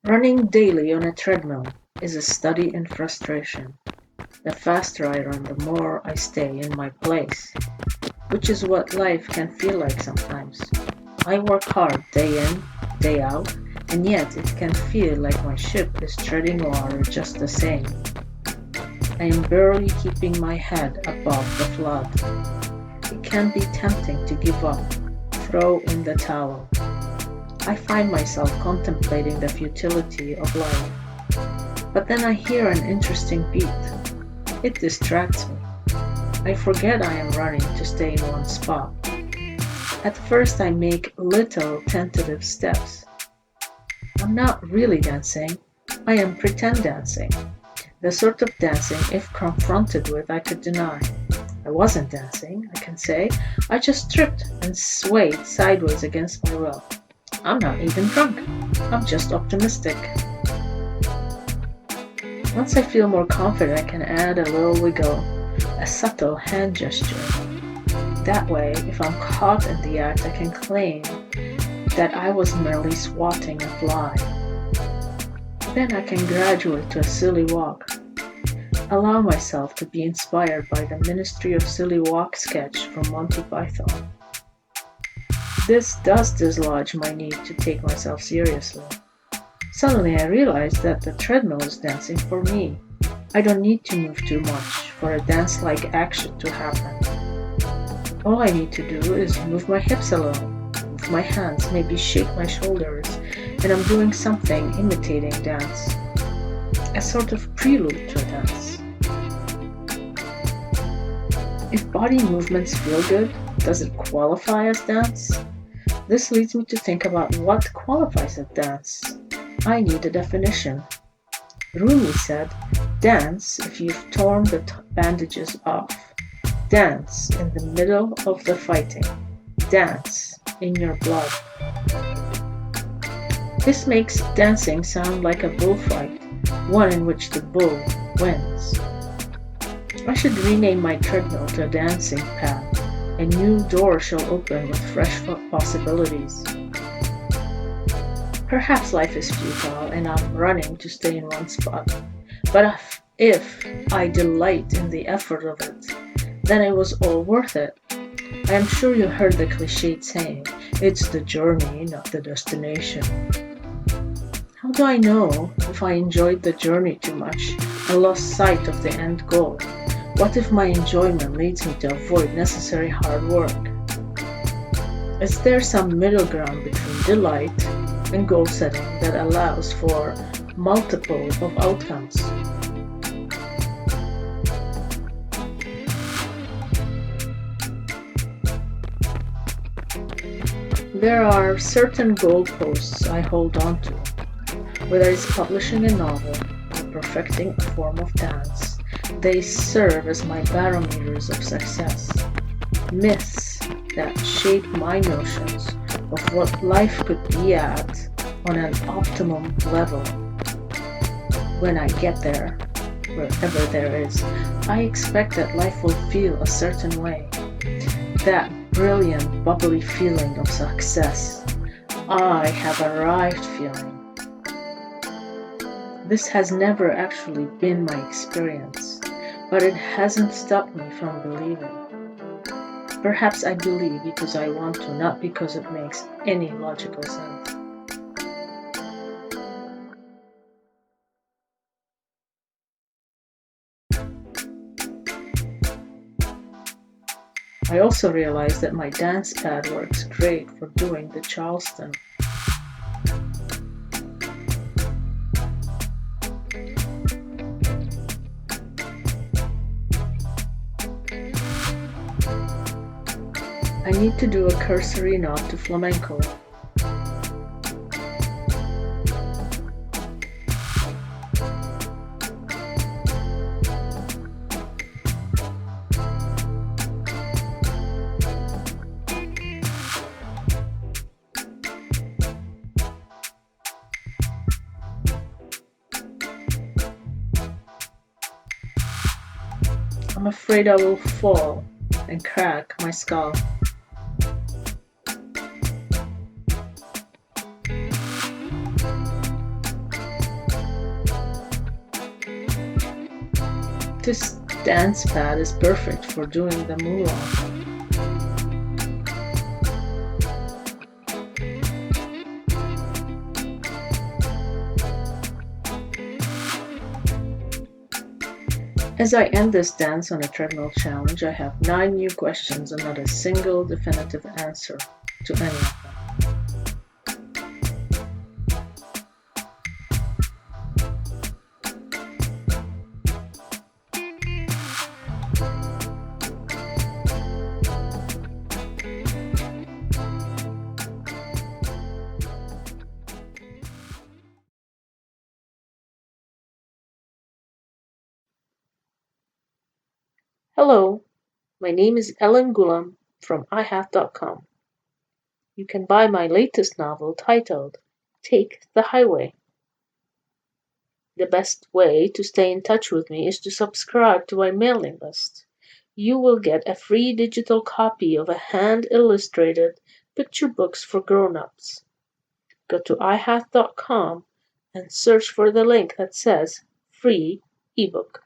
Running daily on a treadmill is a study in frustration. The faster I run, the more I stay in my place, which is what life can feel like sometimes. I work hard day in, day out, and yet it can feel like my ship is treading water just the same. I am barely keeping my head above the flood. It can be tempting to give up, throw in the towel. I find myself contemplating the futility of life. But then I hear an interesting beat. It distracts me. I forget I am running to stay in one spot. At first I make little tentative steps. I'm not really dancing. I am pretend dancing. The sort of dancing, if confronted with, I could deny. I wasn't dancing, I can say. I just tripped and swayed sideways against my will. I'm not even drunk. I'm just optimistic. Once I feel more confident, I can add a little wiggle, a subtle hand gesture. That way, if I'm caught in the act, I can claim that I was merely swatting a fly. Then I can graduate to a silly walk. Allow myself to be inspired by the Ministry of Silly Walk sketch from Monty Python. This does dislodge my need to take myself seriously. Suddenly I realize that the treadmill is dancing for me. I don't need to move too much for a dance-like action to happen. All I need to do is move my hips a little, move my hands, maybe shake my shoulders, and I'm doing something imitating dance. A sort of prelude to a dance. If body movements feel good, does it qualify as dance? This leads me to think about what qualifies as dance. I need a definition. Rumi said, dance if you've torn the bandages off. Dance in the middle of the fighting. Dance in your blood. This makes dancing sound like a bullfight, one in which the bull wins. I should rename my treadmill to a dancing pad. A new door shall open with fresh possibilities. Perhaps life is futile and I'm running to stay in one spot. But if I delight in the effort of it, then it was all worth it. I am sure you heard the cliched saying, it's the journey, not the destination. How do I know if I enjoyed the journey too much and lost sight of the end goal? What if my enjoyment leads me to avoid necessary hard work? Is there some middle ground between delight and goal setting that allows for multiple of outcomes? There are certain goalposts I hold on to, whether it's publishing a novel or perfecting a form of dance. They serve as my barometers of success, myths that shape my notions of what life could be at on an optimum level. When I get there, wherever there is, I expect that life will feel a certain way. That brilliant, bubbly feeling of success. I have arrived feeling. This has never actually been my experience, but it hasn't stopped me from believing. Perhaps I believe because I want to, not because it makes any logical sense. I also realized that my dance pad works great for doing the Charleston. I need to do a cursory nod to flamenco. I'm afraid I will fall and crack my skull. This dance pad is perfect for doing the moonwalk. As I end this dance on a treadmill challenge, I have 9 new questions and not a single definitive answer to any of them. Hello, my name is Ellen Gulam from iHath.com. You can buy my latest novel titled Take the Highway. The best way to stay in touch with me is to subscribe to my mailing list. You will get a free digital copy of a hand-illustrated picture books for grown-ups. Go to iHath.com and search for the link that says free ebook.